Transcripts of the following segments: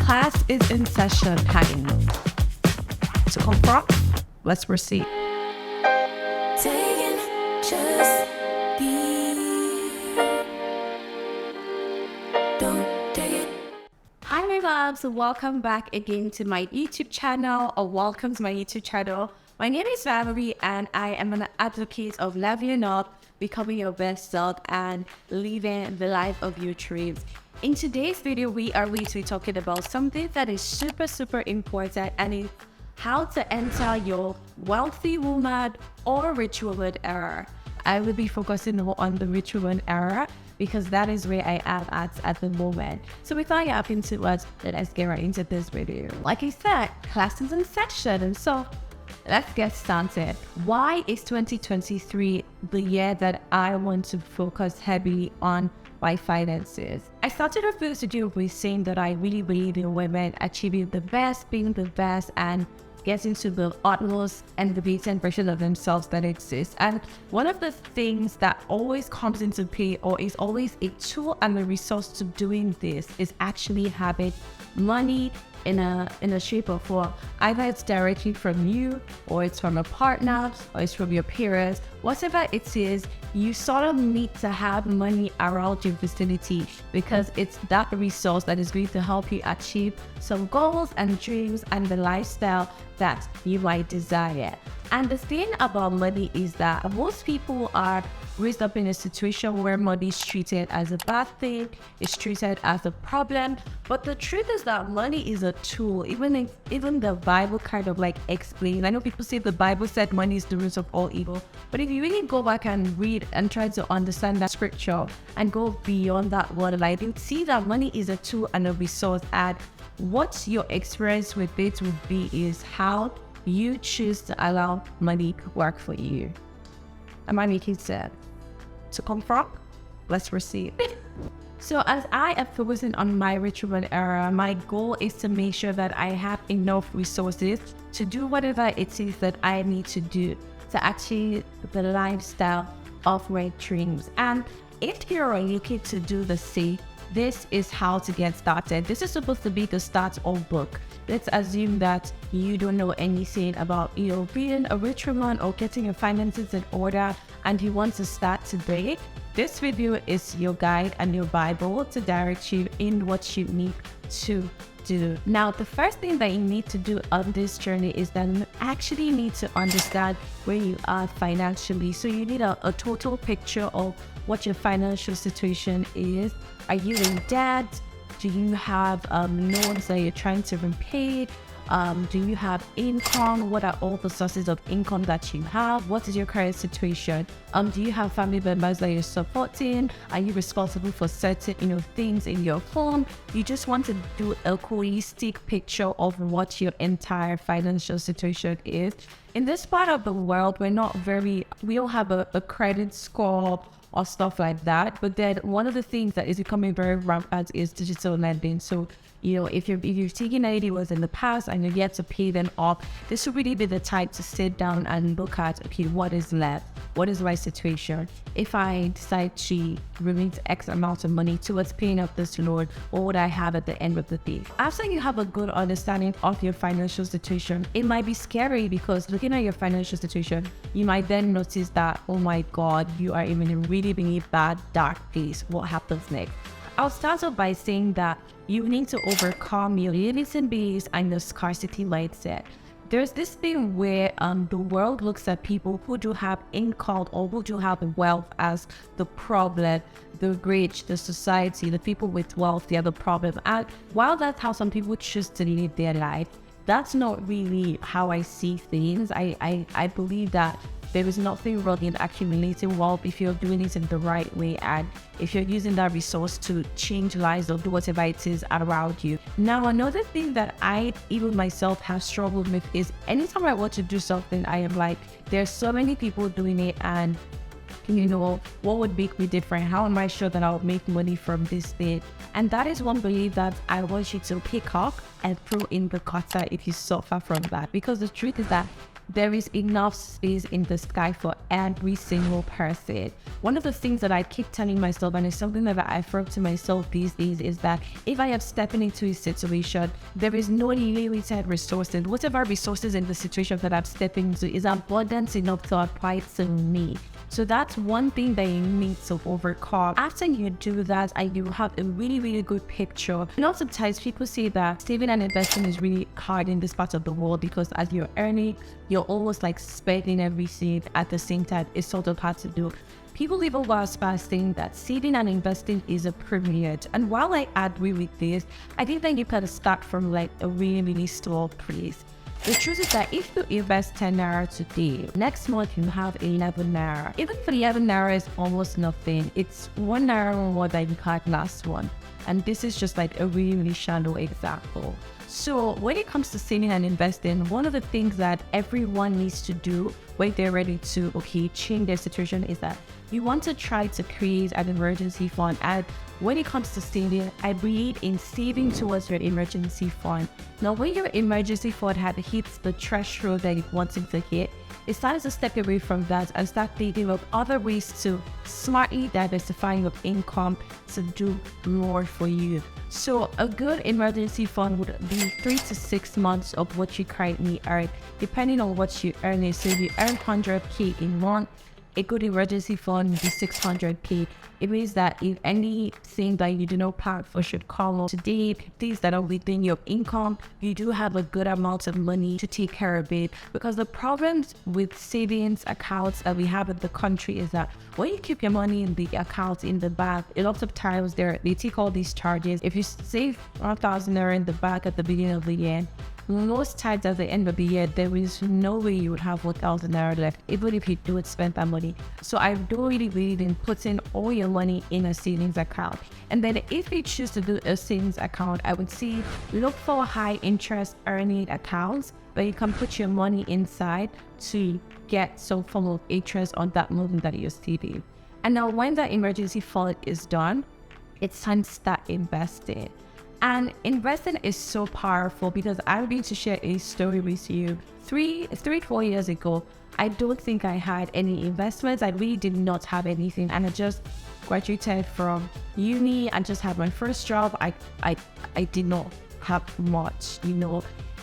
Class is in session, hanging. To confront, let's proceed. Taking just be. Don't take it. Hi my loves, welcome back again to my YouTube channel, or welcome to my YouTube channel. My name is Valerie and I am an advocate of leveling up, becoming your best self and living the life of your dreams. In today's video, we are going to be talking about something that is super important, and is how to enter your wealthy woman or rich woman era. I will be focusing more on the rich woman era because that is where I am at the moment. So without getting into it, let's get right into this video. Like I said, class is in session, and so let's get started. Why is 2023 the year that I want to focus heavily on my finances? I started off this video with saying that I really believe in women achieving the best, being the best, and getting to the utmost and the best version of themselves that exists. And one of the things that always comes into play, or is always a tool and a resource to doing this, is actually having money in a shape or form. Either it's directly from you, or it's from a partner, or it's from your parents. Whatever it is, you sort of need to have money around your vicinity, because it's that resource that is going to help you achieve some goals and dreams and the lifestyle that you might desire. And the thing about money is that most people are raised up in a situation where money is treated as a bad thing, it's treated as a problem. But the truth is that money is a tool. Even the Bible kind of like explains. I know people say the Bible said money is the root of all evil, but if you really go back and read and try to understand that scripture and go beyond that word, like, you see that money is a tool and a resource, and what your experience with it would be is how you choose to allow money to work for you. Am I making sense? To confront, let's proceed. So as I am focusing on my rich woman era, my goal is to make sure that I have enough resources to do whatever it is that I need to do to achieve the lifestyle of my dreams. And if you're looking to do the same, this is how to get started. This is supposed to be the start of book. Let's assume that you don't know anything about, being a rich woman or getting your finances in order, and you want to start today. This video is your guide and your Bible to direct you in what you need to do. Now, the first thing that you need to do on this journey is that you actually need to understand where you are financially. So you need a total picture of what your financial situation is. Are you in debt? Do you have loans that you're trying to repay? Do you have income? What are all the sources of income that you have? What is your current situation? Do you have family members that you're supporting? Are you responsible for certain, things in your home? You just want to do a holistic picture of what your entire financial situation is. In this part of the world, we don't have a credit score or stuff like that. But then one of the things that is becoming very rampant is digital lending. So, if you've taken any loans in the past and you're yet to pay them off, this would really be the time to sit down and look at, okay, what is left? What is my situation? If I decide to remit X amount of money towards paying off this loan, what would I have at the end of the day? After you have a good understanding of your financial situation, it might be scary, because looking at your financial situation, you might then notice that, oh my God, you are in a really bad, dark place. What happens next? I'll start off by saying that you need to overcome your limiting beliefs and your scarcity mindset. There's this thing where the world looks at people who do have income or who do have wealth as the problem. The rich, the society, the people with wealth, they are the problem. And while that's how some people choose to live their life, that's not really how I see things. I believe that there is nothing wrong in accumulating wealth if you're doing it in the right way, and if you're using that resource to change lives or do whatever it is around you. Now, another thing that I, even myself, have struggled with is anytime I want to do something, I am like, there's so many people doing it, and what would make me different? How am I sure that I'll make money from this thing? And that is one belief that I want you to pick up and throw in the gutter if you suffer from that. Because the truth is that there is enough space in the sky for every single person. One of the things that I keep telling myself, and it's something that I affirm to myself these days, is that if I am stepping into a situation, there is no limited resources. Whatever resources in the situation that I'm stepping into is abundant enough to apply to me. So that's one thing that you need to overcome. After you do that, and you have a really, really good picture. A lot of times people say that saving and investing is really hard in this part of the world because as you're earning, you're almost like spending everything at the same time. It's sort of hard to do. People even go as far as saying that saving and investing is a privilege. And while I agree with this, I think that you can start from like a really, really small place. The truth is that if you invest 10 naira today, next month you have 11 naira. Even for 11 naira is almost nothing. It's 1 naira more than you had last one. And this is just like a really, really shallow example. So when it comes to saving and investing, one of the things that everyone needs to do when they're ready to, change their situation is that you want to try to create an emergency fund. And when it comes to saving, I believe in saving towards your emergency fund. Now, when your emergency fund hits the threshold that you want it to hit, it's time to step away from that and start thinking of other ways to smartly diversify your income to do more for you. So a good emergency fund would be 3 to 6 months of what you currently earn, depending on what you earn. So if you earn 100K in month, a good emergency fund would be 600K. It means that if anything that you do not plan for should come up today, things that are within your income, you do have a good amount of money to take care of it. Because the problems with savings accounts that we have in the country is that when you keep your money in the account in the bank, a lot of times they take all these charges. If you save 1,000 naira in the bank at the beginning of the year, most times at the end of the year, there is no way you would have 1,000 naira left, even if you do spend that money. So I don't really believe in putting all your money in a savings account. And then if you choose to do a savings account, I would say look for high interest earning accounts where you can put your money inside to get some form of interest on that money that you're saving. And now when that emergency fund is done, it's time to start investing. And investing is so powerful because I'm going to share a story with you. 4 years ago, I don't think I had any investments. I really did not have anything. And I just graduated from uni and just had my first job. I did not have much,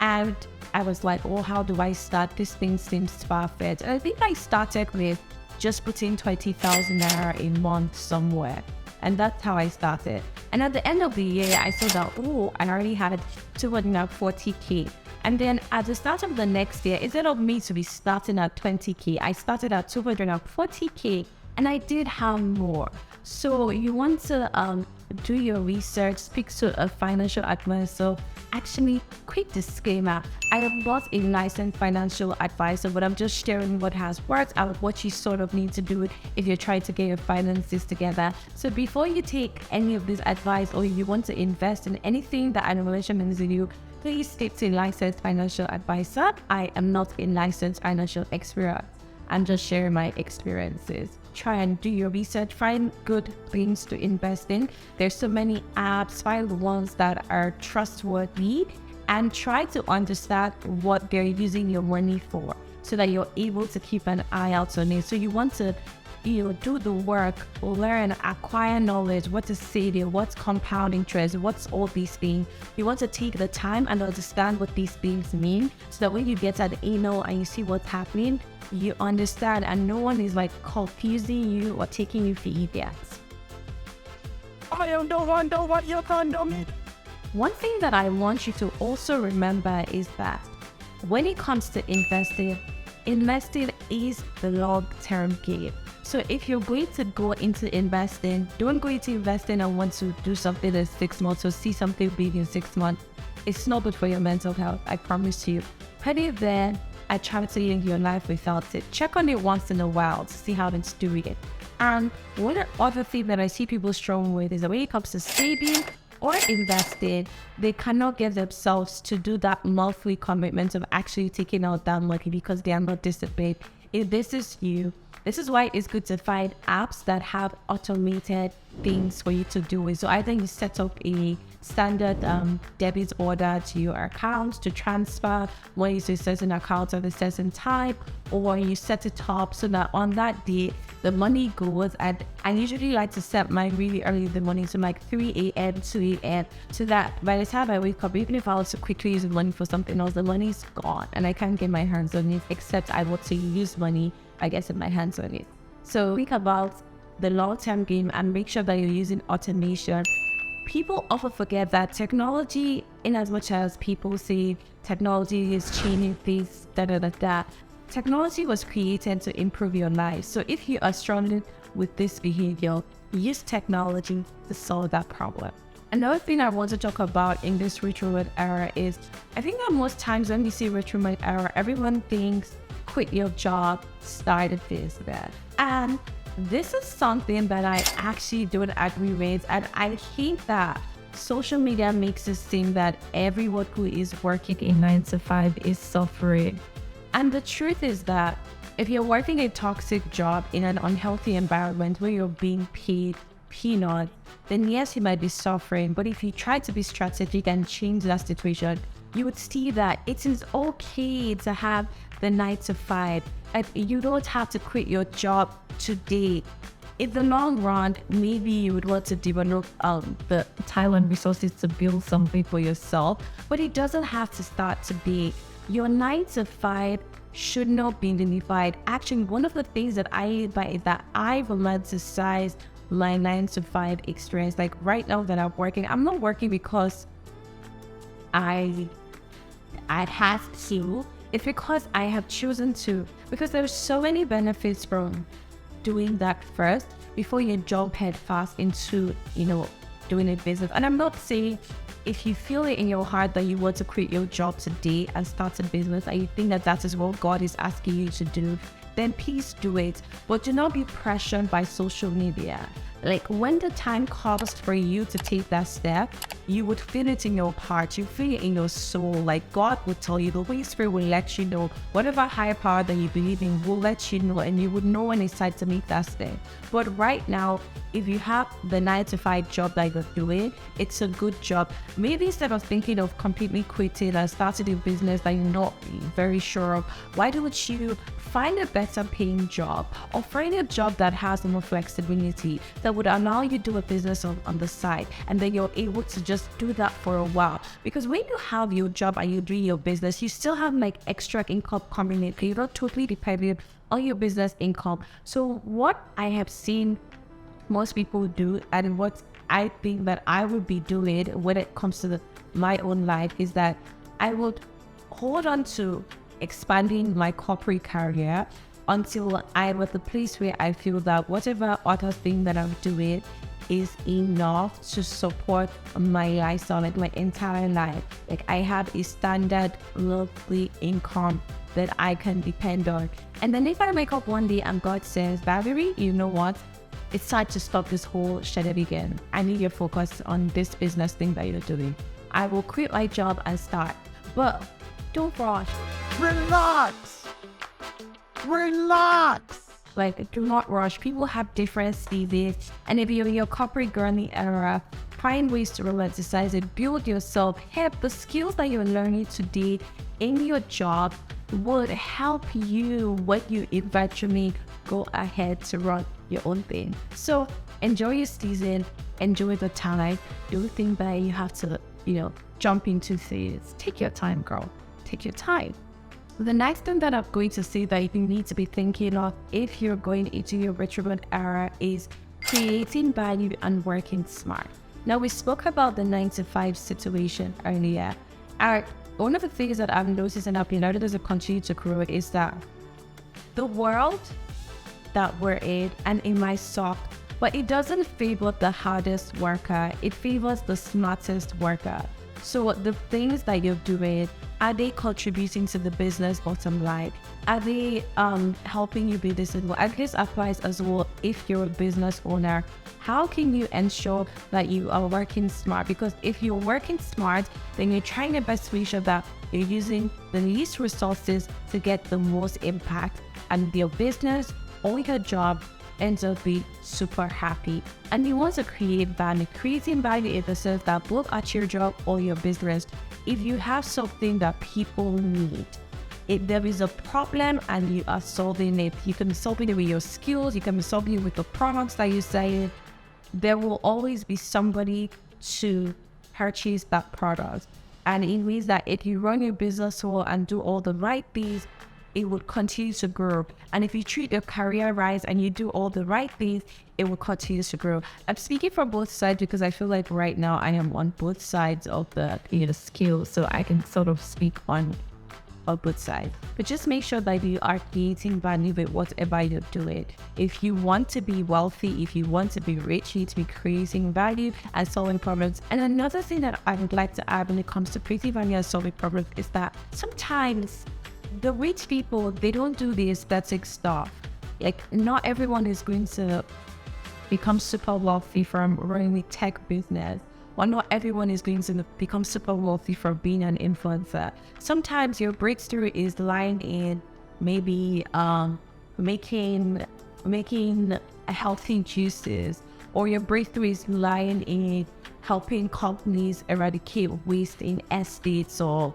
And I was like, oh, how do I start? This thing seems perfect. And I think I started with just putting 20,000 naira a month somewhere. And that's how I started. And at the end of the year, I saw that, I already had 240K. And then at the start of the next year, instead of me to be starting at 20K, I started at 240K and I did have more. So you want to do your research, speak to a financial advisor. Actually, quick disclaimer, I am not a licensed financial advisor, but I'm just sharing what has worked and what you sort of need to do if you're trying to get your finances together. So before you take any of this advice or you want to invest in anything that I'm mentioning to you, please speak to a licensed financial advisor. I am not a licensed financial expert. I'm just sharing my experiences. Try and do your research, find good things to invest in. There's so many apps, find the ones that are trustworthy and try to understand what they're using your money for so that you're able to keep an eye out on it. So you want to do the work, learn, acquire knowledge, what is saving, what's compound interest, what's all these things. You want to take the time and understand what these things mean so that when you get an email and you see what's happening, you understand and no one is like confusing you or taking you for idiots. One thing that I want you to also remember is that when it comes to investing is the long-term game. So if you're going to go into investing, don't go into investing and want to do something in 6 months or see something big in 6 months. It's not good for your mental health, I promise you. Put it there and try to live your life without it. Check on it once in a while to see how it's doing. And one other thing that I see people struggle with is that when it comes to saving or investing, they cannot get themselves to do that monthly commitment of actually taking out that money because they are not disciplined. If this is you, This is why it's good to find apps that have automated things for you to do it. So either you set up a standard debit order to your account to transfer when you use a certain account at a certain time, or you set it up so that on that day the money goes. And I usually like to set mine really early in the morning, so like 3 a.m. 2 a.m. so that by the time I wake up, even if I was to quickly use the money for something else, the money's gone and I can't get my hands on it, except I want to use money, I guess, in my hands on it. So think about the long-term game and make sure that you're using automation. People often forget that technology, in as much as people say technology is changing things, technology was created to improve your life. So if you are struggling with this behavior, use technology to solve that problem. Another thing I want to talk about in this retrograde era is, I think that most times when we see retrograde era, everyone thinks quit your job, start a business. And this is something that I actually don't agree with, and I think that social media makes it seem that everyone who is working a 9 to 5 is suffering. And the truth is that if you're working a toxic job in an unhealthy environment where you're being paid peanuts, then yes, you might be suffering. But if you try to be strategic and change that situation, you would see that it is okay to have the 9 to 5. And you don't have to quit your job today. In the long run, maybe you would want to develop the time and resources to build something for yourself, but it doesn't have to start today. Your 9 to 5 should not be vilified. Actually, one of the things that I romanticize my 9 to 5 experience. Like right now that I'm not working because I have to. It's because I have chosen to, because there's so many benefits from doing that first before you jump head fast into, doing a business. And I'm not saying if you feel it in your heart that you want to quit your job today and start a business and you think that that is what God is asking you to do, then please do it. But do not be pressured by social media. Like when the time comes for you to take that step, you would feel it in your heart, you feel it in your soul. Like God will tell you, the Holy Spirit will let you know, whatever higher power that you believe in will let you know, and you would know when it's time to make that step. But right now, if you have the 9 to 5 job that you're doing, it's a good job. Maybe instead of thinking of completely quitting and starting a business that you're not very sure of, why don't you find a better paying job, or find a job that has more flexibility that would allow you to do a business on the side, and then you're able to just do that for a while. Because when you have your job and you're doing your business, you still have like extra income coming in. You're not totally dependent on your business income. So what I have seen most people do, and what I think that I would be doing when it comes to my own life, is that I would hold on to expanding my corporate career until I'm at the place where I feel that whatever other thing that I'm doing is enough to support my lifestyle, like my entire life. Like I have a standard monthly income that I can depend on. And then if I wake up one day and God says, Valerie, you know what? It's time to stop this whole shenanigan. I need your focus on this business thing that you're doing. I will quit my job and start. But don't rush. Relax. Like, do not rush. People have different stages. And if you're in your corporate girly era, find ways to romanticize it. Build yourself. Help the skills that you're learning today in your job would help you when you eventually go ahead to run your own thing. So enjoy your season. Enjoy the time. Don't think that you have to, jump into things. Take your time, girl. Take your time. The next thing that I'm going to say that you need to be thinking of if you're going into your retrograde era is creating value and working smart. Now, we spoke about the 9 to 5 situation earlier. One of the things that I've noticed and I've noticed as I continue to grow is that the world that we're in, and it might suck, but it doesn't favor the hardest worker. It favors the smartest worker. So the things that you're doing, are they contributing to the business bottom line? Are they helping you be successful? And this applies as well if you're a business owner. How can you ensure that you are working smart? Because if you're working smart, then you're trying the best to make sure that you're using the least resources to get the most impact, and your business or your job ends up being super happy. And you want to create value. Creating value in the sense that both at your job or your business, if you have something that people need, if there is a problem and you are solving it, you can be solving it with your skills, you can be solving it with the products that you say, there will always be somebody to purchase that product. And it means that if you run your business well and do all the right things, it will continue to grow. And if you treat your career right and you do all the right things, it will continue to grow. I'm speaking from both sides because I feel like right now I am on both sides of the scale, so I can sort of speak on both sides. But just make sure that you are creating value with whatever you're doing. If you want to be wealthy, if you want to be rich, you need to be creating value and solving problems. And another thing that I would like to add when it comes to creating value and solving problems is that sometimes the rich people, they don't do the aesthetic stuff. Like, not everyone is going to become super wealthy from running a tech business. Or not everyone is going to become super wealthy from being an influencer. Sometimes your breakthrough is lying in maybe making healthy juices, or your breakthrough is lying in helping companies eradicate waste in estates or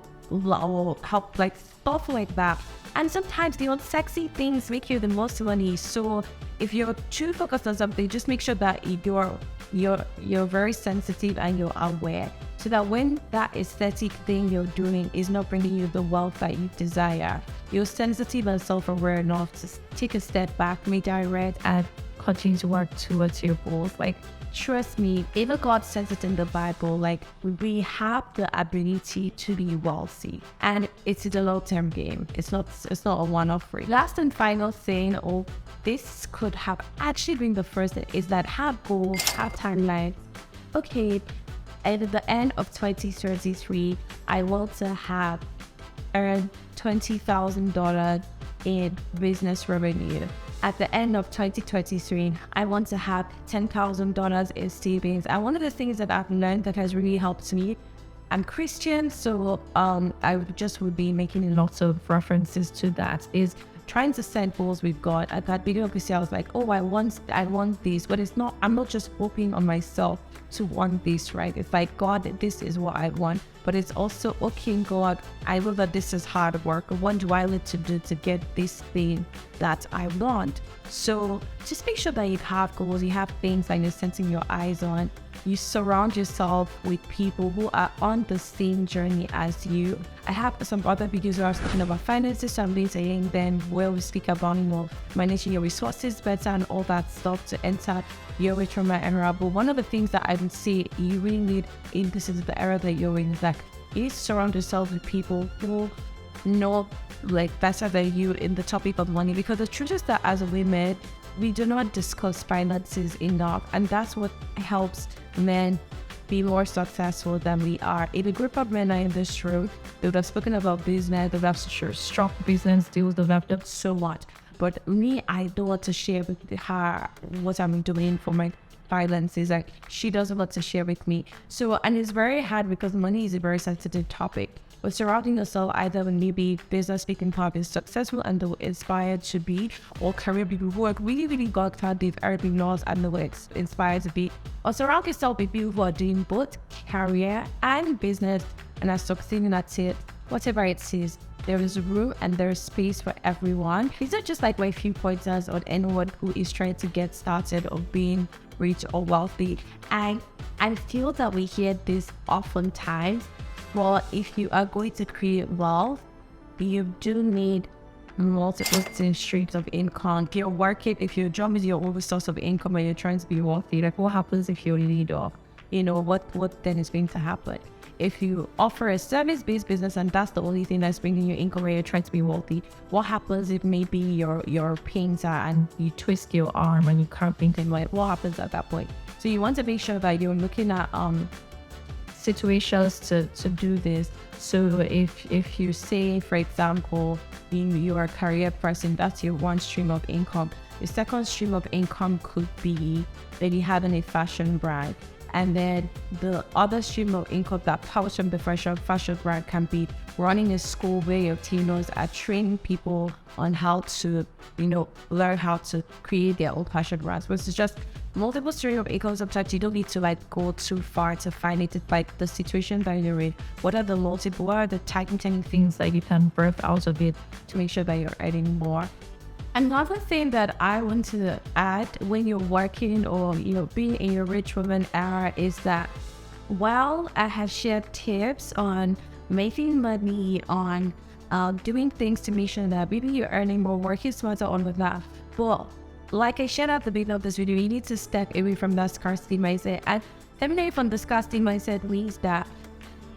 help, like stuff like that. And sometimes the unsexy things make you the most money. So if you're too focused on something, just make sure that you're very sensitive and you're aware, so that when that aesthetic thing you're doing is not bringing you the wealth that you desire, you're sensitive and self-aware enough to take a step back, redirect, and continue to work towards your goals. Like, trust me, even God says it in the Bible, like, we have the ability to be wealthy, and it's a long-term game. It's not a one-off rate. Last and final thing, this could have actually been the first thing, is that have goals, have timelines. Okay, at the end of 2033, I want to have earned $20,000 in business revenue. At the end of 2023, I want to have $10,000 in savings. And one of the things that I've learned that has really helped me, I'm Christian, so I would be making lots of references to that, is trying to set goals with God. At that beginning of this year, I was like, oh, I want this, but it's not, I'm not just hoping on myself to want this, right? It's like, God, this is what I want, but it's also, okay, God, I know that this is hard work. What do I need to do to get this thing that I want? So just make sure that you have goals, you have things that you're setting your eyes on. You surround yourself with people who are on the same journey as you. I have some other videos where I was talking about finances, so I'm saying then where we speak about managing your resources better and all that stuff to enter your retirement era. But one of the things that I would say you really need, if this is the era that you're in, is that you surround yourself with people who know like better than you in the topic of money. Because the truth is that as women, we do not discuss finances enough, and that's what helps men be more successful than we are. If a group of men are in this room, they would have spoken about business, they would have struck business deals, they would have done so much. But me, I don't want to share with her what I'm doing for my finances. Like, she doesn't want to share with me. So, and it's very hard because money is a very sensitive topic. But surrounding yourself either with maybe business speaking part is successful and they were inspired to be, or career people who are really got hard, they've already lost and they were inspired to be. Or surround yourself with people who are doing both career and business and are succeeding at it. Whatever it is, there is room and there is space for everyone. These are just like my few pointers on anyone who is trying to get started or being rich or wealthy. And I feel that we hear this oftentimes. Well, if you are going to create wealth, you do need multiple streams of income. If you're working, if your job is your only source of income and you're trying to be wealthy, like what happens if you're laid off? What then is going to happen? If you offer a service-based business and that's the only thing that's bringing you income when you're trying to be wealthy, what happens if maybe you're a painter and you twist your arm and you can't paint anymore? What happens at that point? So you want to make sure that you're looking at situations to do this. So if you say, for example, you are a career person, that's your one stream of income. The second stream of income could be that you having a fashion brand. And then the other stream of income that comes from the fashion brand can be running a school where your trainers are training people on how to, learn how to create their own fashion brands, which is just multiple stream of income. Sometimes you don't need to go too far to find it. It's like the situation that you're in. What are the tiny things that you can birth out of it to make sure that you're earning more? Another thing that I want to add when you're working or being in your rich woman era is that while I have shared tips on making money, on doing things to make sure that maybe you're earning more, working smarter on with that, but like I shared at the beginning of this video, you need to step away from that scarcity mindset. And stepping away from the scarcity mindset means that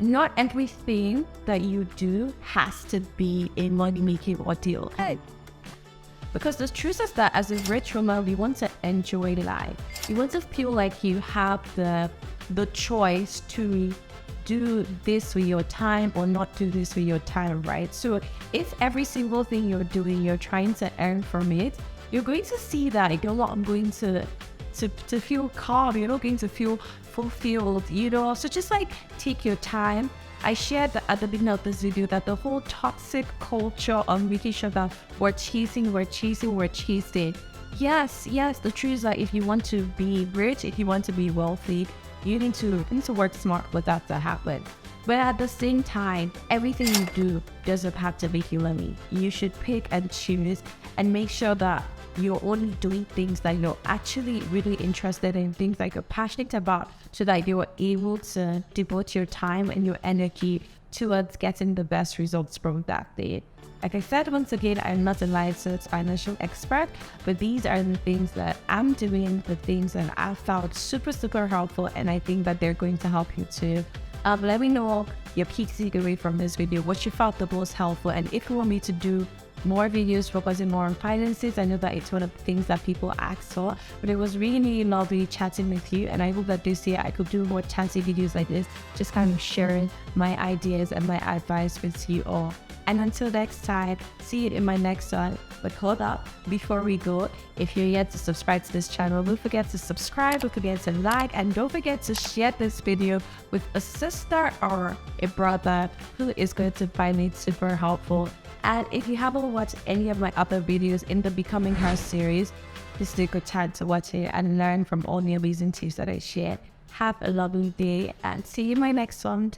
not everything that you do has to be a money-making ordeal. Because the truth is that as a rich woman, we want to enjoy life. You want to feel like you have the choice to do this with your time or not do this with your time, right? So if every single thing you're doing, you're trying to earn from it, you're going to see that you're not going to feel calm, you're not going to feel fulfilled, So just take your time. I shared at the beginning of this video that the whole toxic culture of making sure that we're chasing. Yes, the truth is that if you want to be rich, if you want to be wealthy, you need to work smart for that to happen. But at the same time, everything you do doesn't have to make you money. You should pick and choose and make sure that you're only doing things that you're actually really interested in, things that you're passionate about, so that you're able to devote your time and your energy towards getting the best results from that day. Like I said, once again, I'm not a licensed financial expert, but these are the things that I'm doing, the things that I found super, super helpful, and I think that they're going to help you too. Let me know your key takeaway from this video, what you found the most helpful, and if you want me to do more videos focusing more on finances. I know that it's one of the things that people ask for, but it was really lovely chatting with you, and I hope that this year I could do more chatty videos like this, just kind of sharing my ideas and my advice with you all. And until next time, see you in my next one. But hold up, before we go, if you're yet to subscribe to this channel, don't forget to subscribe, don't forget to like, and don't forget to share this video with a sister or a brother who is going to find it super helpful. And if you haven't watched any of my other videos in the Becoming Her series, this is a good time to watch it and learn from all the amazing tips that I share. Have a lovely day and see you in my next one.